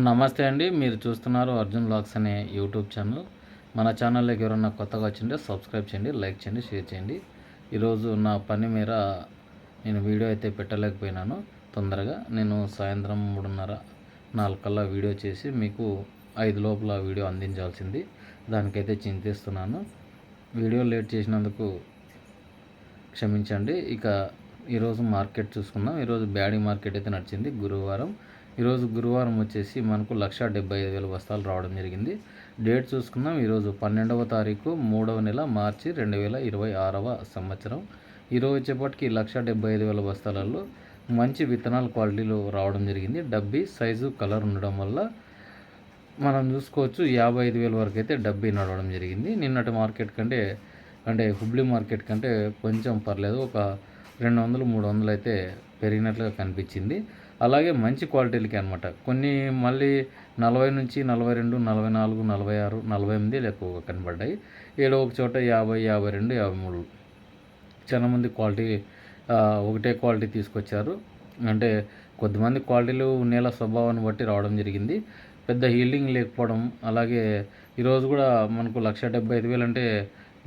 నమస్తే అండి. మీరు చూస్తున్నారు అర్జున్ వ్లాగ్స్ అనే యూట్యూబ్ ఛానల్. మన ఛానల్‌లోకి ఎవరైనా కొత్తగా వచ్చింటే సబ్స్క్రైబ్ చేయండి, లైక్ చేయండి, షేర్ చేయండి. ఈరోజు నా పని మేర నేను వీడియో అయితే పెట్టలేకపోయినాను. తొందరగా నేను సాయంత్రం 3:30, 4 కల్లా వీడియో చేసి మీకు 5 లోపల వీడియో అందించాల్సింది. దానికైతే చింతిస్తున్నాను. వీడియో లేట్ చేసినందుకు క్షమించండి. ఇక ఈరోజు మార్కెట్ చూసుకుందాం. ఈరోజు బ్యాడీ మార్కెట్ అయితే నడిచింది గురువారం. ఈరోజు గురువారం వచ్చేసి మనకు 1,75,000 బస్తాలు రావడం జరిగింది. డేట్ చూసుకుందాం. ఈరోజు 12వ తారీఖు 3వ నెల మార్చి 2026వ సంవత్సరం. ఈరోజు వచ్చేప్పటికి 1,75,000 బస్తాలలో మంచి విత్తనాల క్వాలిటీలు రావడం జరిగింది. డబ్బీ సైజు కలర్ ఉండడం వల్ల మనం చూసుకోవచ్చు 55,000 వరకు అయితే డబ్బీ నడవడం జరిగింది. నిన్నటి మార్కెట్ కంటే అంటే హుబ్లీ మార్కెట్ కంటే కొంచెం పర్లేదు, ఒక 200, 300 అయితే పెరిగినట్లుగా కనిపించింది. అలాగే మంచి క్వాలిటీలకి అనమాట. కొన్ని మళ్ళీ 40 నుంచి 42, 44, 46, 48 ఎక్కువగా కనబడ్డాయి. ఏదో ఒక చోట 50, 52, 53 చాలామంది క్వాలిటీ ఒకటే క్వాలిటీ తీసుకొచ్చారు. అంటే కొద్దిమంది క్వాలిటీలు నేల స్వభావాన్ని బట్టి రావడం జరిగింది. పెద్ద హీల్డింగ్ లేకపోవడం. అలాగే ఈరోజు కూడా మనకు 1,75,000 అంటే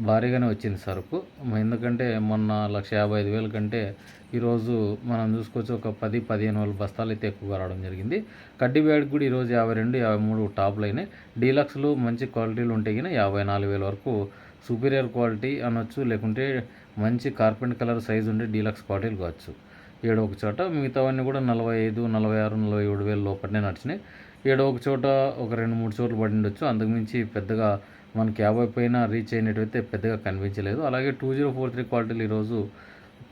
భారీగానే వచ్చింది సరుకు. ఎందుకంటే మొన్న 1,55,000 కంటే ఈరోజు మనం చూసుకోవచ్చు ఒక 10-15 బస్తాలు అయితే ఎక్కువగా రావడం జరిగింది. కడ్డీ బ్యాగ్ కూడా ఈరోజు 52, 53 టాప్లు అయినాయి. డీలక్స్లు మంచి క్వాలిటీలు ఉంటే కానీ 54,000 వరకు సుపీరియర్ క్వాలిటీ అనొచ్చు, లేకుంటే మంచి కార్పెంట్ కలర్ సైజు ఉండే డీలక్స్ క్వాలిటీలు కావచ్చు. ఏడో ఒక చోట మిగతావన్నీ కూడా 45, 46, 47,000 లోపలనే నడిచినాయి. ఏడో ఒక చోట ఒక 2-3 చోట్ల పడి ఉండొచ్చు. అంతకుమించి పెద్దగా మనకి 50 పైన రీచ్ అయినట్టయితే పెద్దగా కనిపించలేదు. అలాగే 2043 క్వాలిటీలు ఈరోజు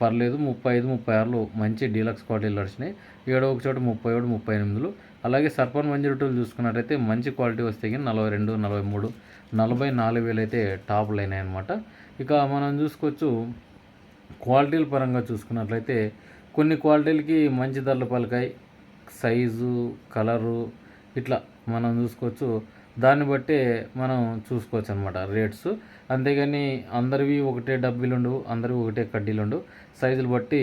పర్లేదు. 35, 36 మంచి డీలక్స్ క్వాలిటీలు నడిచినాయి. ఏడో ఒక చోట 37, 38. అలాగే సర్పన్ 102 చూసుకున్నట్టయితే మంచి క్వాలిటీ వస్తే కానీ 42, 43, 44,000 అయితే టాప్లు అయినాయి అనమాట. ఇక మనం చూసుకోవచ్చు క్వాలిటీల పరంగా చూసుకున్నట్లయితే కొన్ని క్వాలిటీలకి మంచి ధరలు పలికాయి. సైజు, కలరు ఇట్లా మనం చూసుకోవచ్చు. దాన్ని బట్టే మనం చూసుకోవచ్చు అనమాట రేట్స్. అంతేగాని అందరివి ఒకటే డబ్బీలు ఉండవు, అందరివి ఒకటే కడ్డీలు ఉండవు. సైజులు బట్టి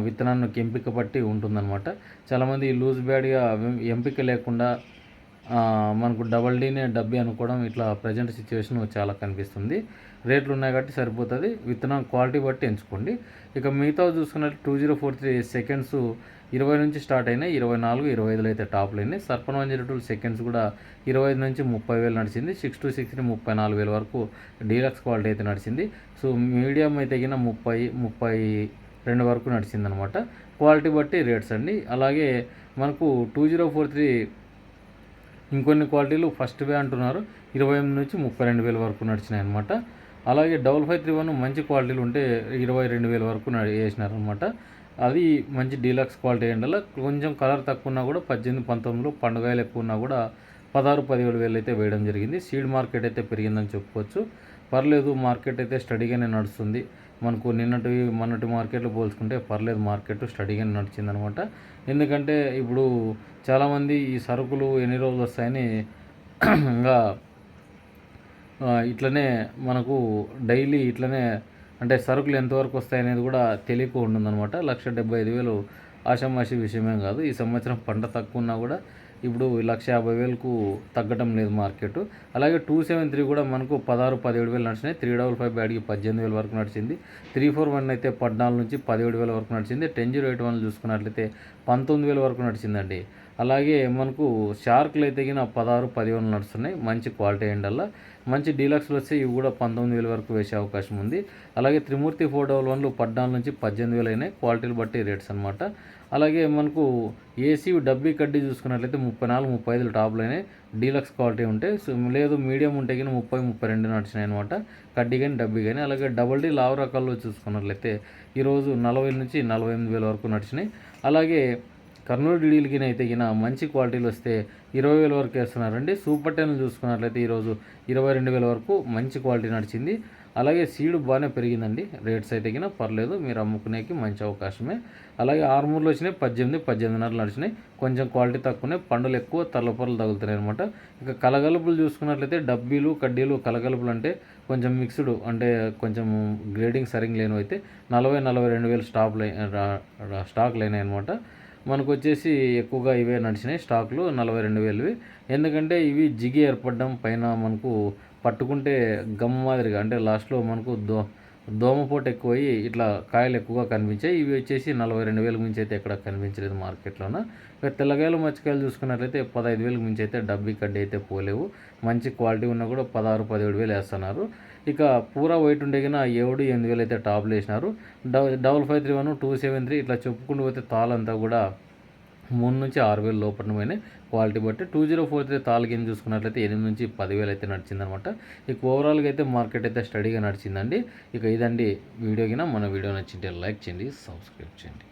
విత్తనాన్ని ఎంపిక బట్టి ఉంటుందన్నమాట. చాలామంది లూజ్ బ్యాడ్గా ఎంపిక లేకుండా మనకు డబల్ డీనే డబ్బీ అనుకోవడం ఇట్లా ప్రజెంట్ సిచ్యువేషన్ చాలా కనిపిస్తుంది. రేట్లు ఉన్నాయి కాబట్టి సరిపోతుంది. విత్తనం క్వాలిటీ బట్టి ఎంచుకోండి. ఇక మిగతా చూసుకున్నట్టు 2043 సెకండ్స్ 20 నుంచి స్టార్ట్ అయినాయి. 24, 25 అయితే టాప్లు అయినాయి. సర్పన్ 102 సెకండ్స్ కూడా 25 నుంచి 30,000 నడిచింది. 6-6 34,000 వరకు డీలక్స్ క్వాలిటీ అయితే నడిచింది. సో మీడియం అయితే గిన 30, 32 వరకు నడిచిందనమాట. క్వాలిటీ బట్టి రేట్స్ అండి. అలాగే మనకు 2043 ఇంకొన్ని క్వాలిటీలు ఫస్ట్ వే అంటున్నారు 28 నుంచి 32,000 వరకు నడిచినాయి అనమాట. అలాగే 5531 మంచి క్వాలిటీలు ఉంటే 22,000 వరకు వేసినారనమాట. అది మంచి డీలక్స్ క్వాలిటీ అయ్యిండల. కొంచెం కలర్ తక్కువ ఉన్నా కూడా 18, 19 పండుగలు ఎక్కువ ఉన్నా కూడా 16, 17,000 అయితే వేయడం జరిగింది. సీడ్ మార్కెట్ అయితే పెరిగిందని చెప్పుకోవచ్చు. పర్లేదు, మార్కెట్ అయితే స్టడీగానే నడుస్తుంది. మనకు మొన్నటి మార్కెట్లో పోల్చుకుంటే పర్లేదు, మార్కెట్ స్టడీగానే నడిచిందనమాట. ఎందుకంటే ఇప్పుడు చాలామంది ఈ సరుకులు ఎన్ని రోజులు వస్తాయని ఇంకా ఇట్లనే మనకు డైలీ ఇట్లనే అంటే సరుకులు ఎంతవరకు వస్తాయనేది కూడా తెలియక ఉంటుందన్నమాట. 1,75,000 ఆషామాషి విషయమేం కాదు. ఈ సంవత్సరం పంట తక్కువ ఉన్నా కూడా ఇప్పుడు 1,50,000కు తగ్గడం లేదు మార్కెట్. అలాగే 273 కూడా మనకు 16, 17,000 నడిచినాయి. 355 బ్యాడ్కి 18,000 వరకు నడిచింది. 341 అయితే 14 నుంచి 17,000 వరకు నడిచింది. 1008 చూసుకున్నట్లయితే 19,000 వరకు నడిచిందండి. అలాగే మనకు షార్క్లు అయితే కింద 16, 11 నడుస్తున్నాయి. మంచి క్వాలిటీ అయ్యిండల్లా. మంచి డీలక్స్లు వస్తే ఇవి కూడా 19,000 వరకు వేసే అవకాశం ఉంది. అలాగే త్రిమూర్తి 411 14 నుంచి 18,000 అయినాయి. క్వాలిటీలు బట్టి రేట్స్ అనమాట. అలాగే మనకు ఏసీ డబ్బీ కడ్డీ చూసుకున్నట్లయితే 34, 35 టాప్లు అయినాయి. డీలక్స్ క్వాలిటీ ఉంటే లేదు మీడియం ఉంటే కానీ 30, 32 నడిచినాయి అనమాట. కడ్డీ కానీ డబ్బీ కానీ. అలాగే డబల్ డీ లావు రకాల్లో చూసుకున్నట్లయితే ఈరోజు 40 నుంచి 48,000 వరకు నడిచినాయి. అలాగే కర్నూలు డీడీలకి అయితే గిన మంచి క్వాలిటీలు వస్తే 20,000 వరకు వేస్తున్నారండి. సూపర్ 10 చూసుకున్నట్లయితే ఈరోజు 22,000 వరకు మంచి క్వాలిటీ నడిచింది. అలాగే సీడ్ బాగానే పెరిగిందండి. రేట్స్ అయితే గిన పర్లేదు, మీరు అమ్ముకునేకి మంచి అవకాశమే. అలాగే ఆర్మూర్లు వచ్చినాయి 18, 18.5 నడిచినాయి. కొంచెం క్వాలిటీ తక్కువనే, పండులు ఎక్కువ, తల్లపొరలు తగులుతున్నాయి అనమాట. ఇక కలగలుపులు చూసుకున్నట్లయితే డబ్బీలు, కడ్డీలు, కలగలుపులు అంటే కొంచెం మిక్స్డ్, అంటే కొంచెం గ్రేడింగ్ సరిగ్గా లేనివి అయితే 40, 42,000 స్టాక్లు అయినాయి అనమాట. మనకు వచ్చేసి ఎక్కువగా ఇవే నడిచినాయి స్టాకులు 42,000వి. ఎందుకంటే ఇవి జిగి ఏర్పడడం పైన మనకు పట్టుకుంటే గమ్ మాదిరిగా అంటే లాస్ట్లో మనకు దోమపోటు ఎక్కువయ్యి ఇట్లా కాయలు ఎక్కువగా కనిపించాయి. ఇవి వచ్చేసి 42,000 మించి అయితే ఎక్కడ కనిపించలేదు మార్కెట్లోన. ఇక తెల్లగాయలు మచ్చకాయలు చూసుకున్నట్లయితే 15,000 మించి అయితే డబ్బీ కడ్డీ అయితే పోలేవు. మంచి క్వాలిటీ ఉన్నా కూడా 16,000 17,000 వేస్తున్నారు. ఇక పూరా వైట్ ఉండే కన్నా 7,000 8,000 అయితే టాప్లు వేసినారు. 5531 273 ఇట్లా చెప్పుకుంటూ పోతే తాళంతా కూడా 3 నుంచి 6,000 లోపల పోయినాయి క్వాలిటీ బట్టి. 2043 తాళ్ళ కింద చూసుకున్నట్లయితే 8 నుంచి 10,000 అయితే నడిచిందనమాట. ఇక ఓవరాల్గా అయితే మార్కెట్ అయితే స్టడీగా నడిచిందండి. ఇక ఇదండి వీడియో కింద మన వీడియో నచ్చింటే లైక్ చేయండి, సబ్స్క్రైబ్ చేయండి.